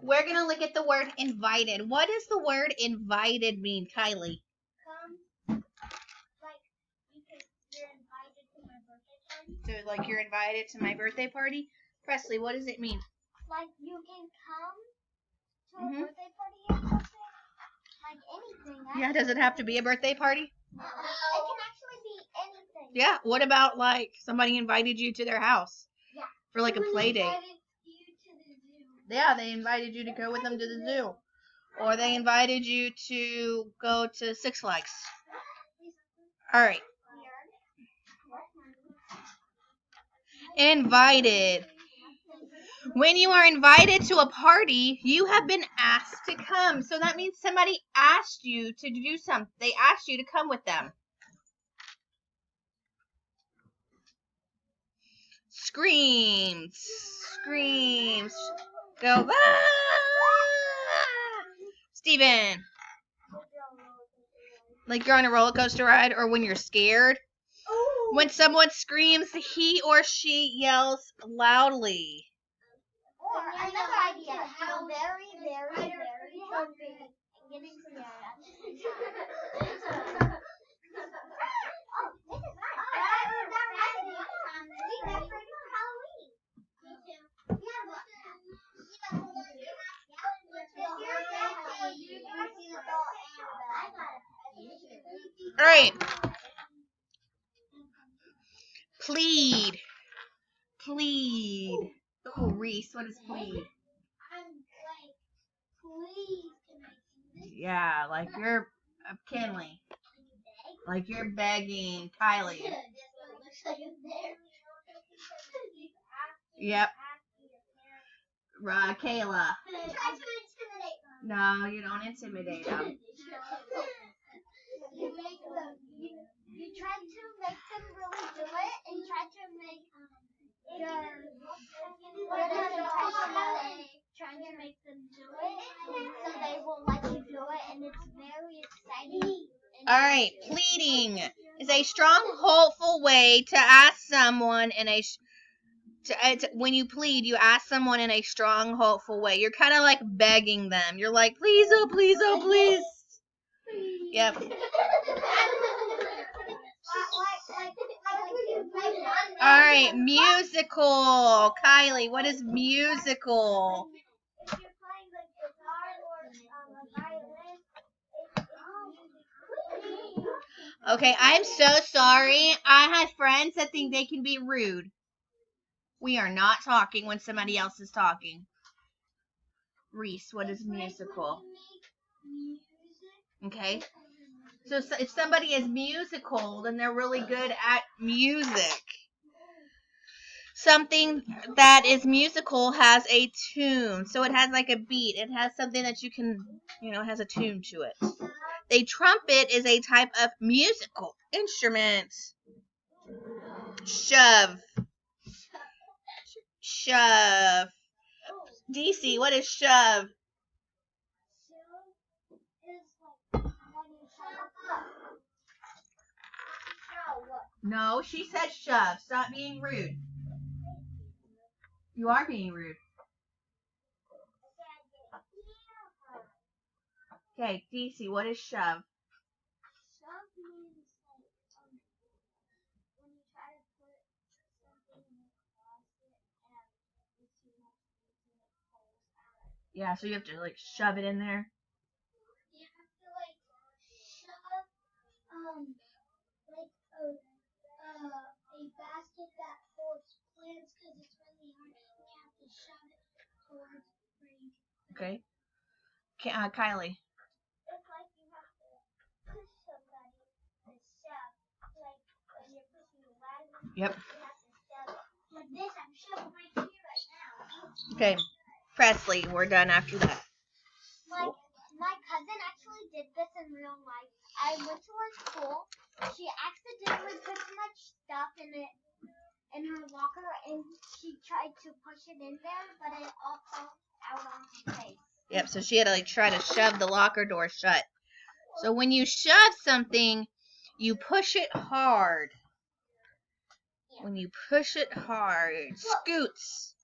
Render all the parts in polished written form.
We're going to look at the word invited. What does the word invited mean, Kylie? So, like, you're invited to my birthday party? Presley, what does it mean? Like, you can come to a birthday party or something? Like, anything. Yeah, does it have to be a birthday party? It can actually be anything. Yeah, what about, like, somebody invited you to their house? Yeah. For, like, a play date? Invited you to the zoo. Yeah, they invited you to go with them to the zoo. Or they invited you to go to Six Flags. All right. Invited. When you are invited to a party, you have been asked to come. So that means somebody asked you to do something. They asked you to come with them. Screams. Screams. Go. Ah! Steven. Like you're on a roller coaster ride or when you're scared. When someone screams, he or she yells loudly. Or another idea, how very, very, very hungry and getting scared at the same time. Oh, this is nice. That reminds me. We decorated for Halloween. Me too. Yeah, but all right. Plead. Plead. Oh, Reese, what is plead? I'm like, please can I do this? Yeah, like you're Kinley. Like you're begging Kylie. This one looks like a bear. Yep. Kayla. Try to intimidate them. No, you don't intimidate them. You try to make them really do it, and you try to make trying to make them do it, so they will let you do it, and it's very exciting. All right, pleading is a strong, hopeful way to ask someone in a. When you plead, you ask someone in a strong, hopeful way. You're kind of like begging them. You're like, please, oh, please, oh, please. Yep. All right, musical. Kylie, what is musical? If you're playing the guitar or a violin, Okay, I'm so sorry. I have friends that think they can be rude. We are not talking when somebody else is talking. Reese, what is musical? Okay. So if somebody is musical, then they're really good at music. Something that is musical has a tune. So it has like a beat. It has something that you can, has a tune to it. A trumpet is a type of musical instrument. Shove. Shove. DC, what is shove? No, she said shove. Stop being rude. You are being rude. Okay, DC, what is shove? Shove means when you try to put something in the closet and it's too much and it falls out. Yeah, so you have to shove it in there. You have to shove a basket that holds plants because it's really hard and you have to shove it towards where you can. Okay. Kylie. It's like you have to push somebody and shove. Like when you're pushing a wagon. Yep. You have to shove it. Like this, I'm shoving right here right now. Okay. Presley, we're done after that. My cousin actually did this in real life. I went to her school. She accidentally put too much stuff in her locker, and she tried to push it in there, but it all fell out on her face. Yep, so she had to try to shove the locker door shut. So when you shove something, you push it hard. When you push it hard, it scoots.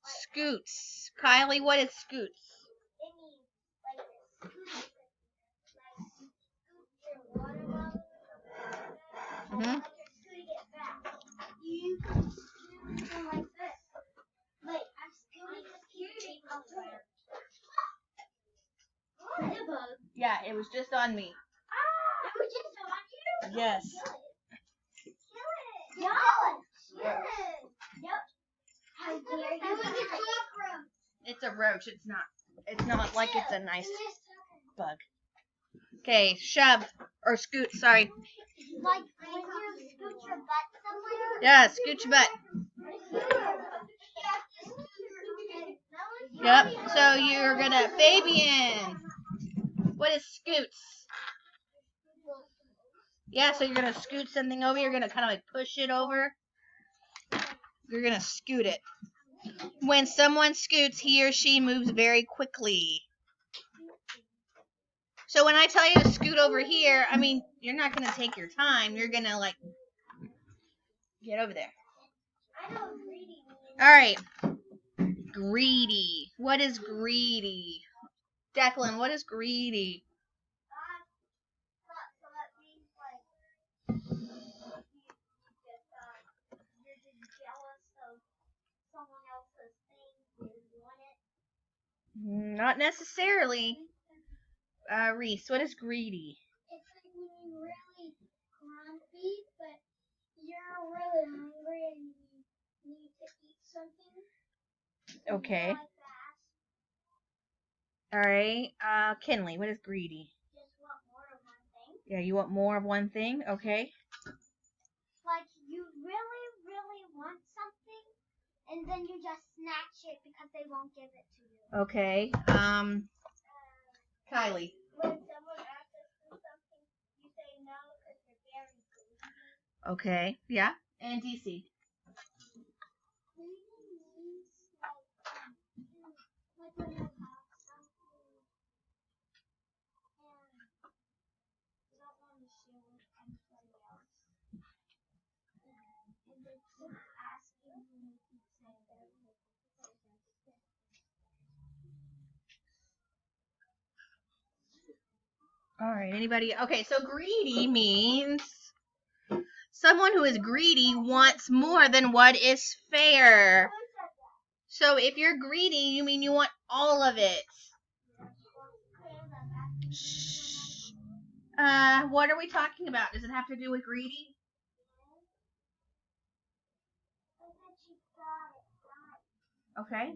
Scoots. Kylie, what is scoots? It means like this. Scoot your water bottle. Mhm. Like you're scooting it back. You scoot them like this. Like I'm scooting the security up there. What? The bug. Yeah, it was just on me. Ah! It was just on you? Yes. Kill it. No! Kill it. Yep. How dare you? It was a cockroach. It's a roach. It's not like it's a nice bug. Okay, shove or scoot. Sorry. Like when you scoot your butt somewhere. Yeah, scoot your butt. Yep. So you're gonna Fabian. What is scoots? Yeah. So you're gonna scoot something over. You're gonna kind of like push it over. You're gonna scoot it. When someone scoots, he or she moves very quickly. So when I tell you to scoot over here, I mean, you're not going to take your time. You're going to, like, get over there. I know greedy means. All right. Greedy. What is greedy? Declan, what is greedy? So that means like you're just jealous of someone else's thing. You want it. Not necessarily. Reese, what is greedy? It's like when you're really grumpy, but you're really hungry and you need to eat something. Okay. Like that. All right. Kinley, what is greedy? Just want more of one thing. Yeah, you want more of one thing? Okay. Like you really, really want something, and then you just snatch it because they won't give it to you. Okay. Kylie. When someone asks us for something, you say no because you're very greedy. Okay. Yeah. And DC. Greedy means like when you have something and you don't want to share with anybody else. And they keep asking you to say that. All right. Anybody? Okay. So greedy means someone who is greedy wants more than what is fair. So if you're greedy, you mean you want all of it. Shh. What are we talking about? Does it have to do with greedy? Okay.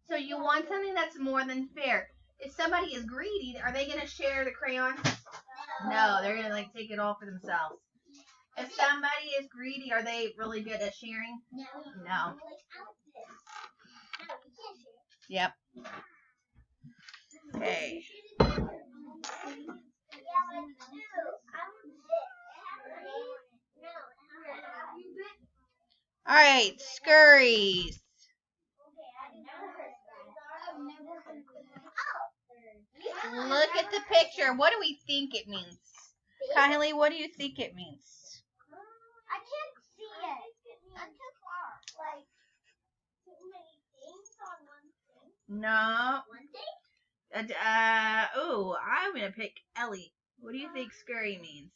So you want something that's more than fair. If somebody is greedy, are they going to share the crayons? No, they're going to like take it all for themselves. If somebody is greedy, are they really good at sharing? No. Yep. Okay. All right, scurries. Look at the picture. What do we think it means? Kylie, what do you think it means? I can't see it. I'm too far. Like, too many things on one thing. No. One thing? I'm going to pick Ellie. What do you think scurry means?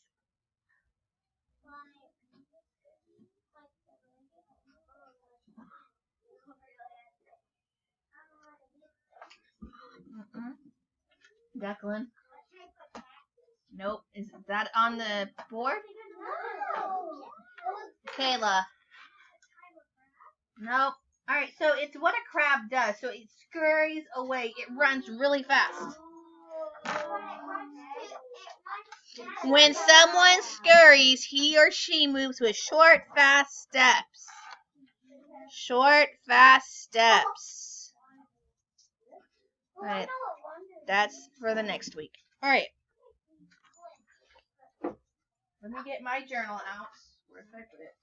Declan? Nope. Is that on the board? No. Kayla? Nope. Alright, so it's what a crab does. So it scurries away. It runs really fast. When someone scurries, he or she moves with short, fast steps. Short, fast steps. Alright, that's for the next week. Alright. Let me get my journal out. Where's I put it?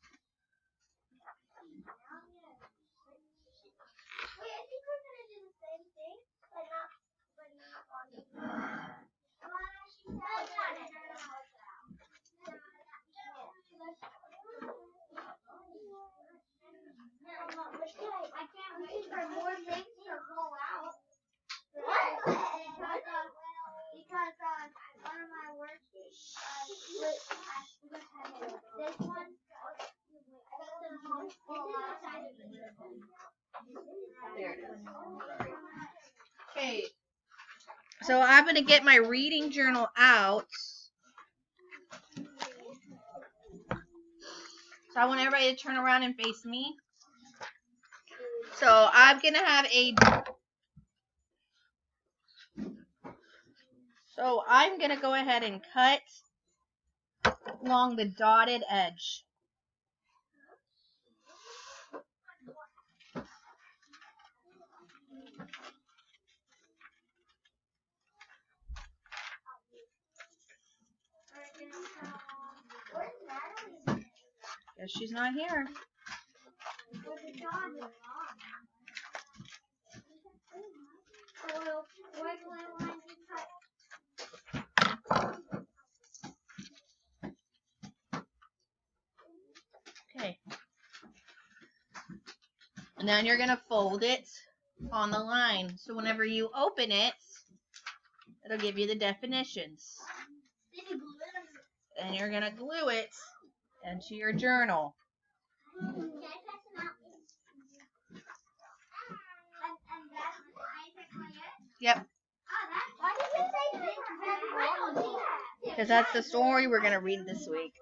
Wait, I think we're gonna do the same thing, but not on the I can't looking for more things to roll out. What? Because one of my worksheets, this one, There it is. Okay. So I'm going to get my reading journal out. So I want everybody to turn around and face me. So I'm going to have So I'm going to go ahead and cut along the dotted edge. Guess she's not here. Okay. And then you're going to fold it on the line. So whenever you open it, it'll give you the definitions. And you're going to glue it into your journal. Yep. Because that's the story we're going to read this week.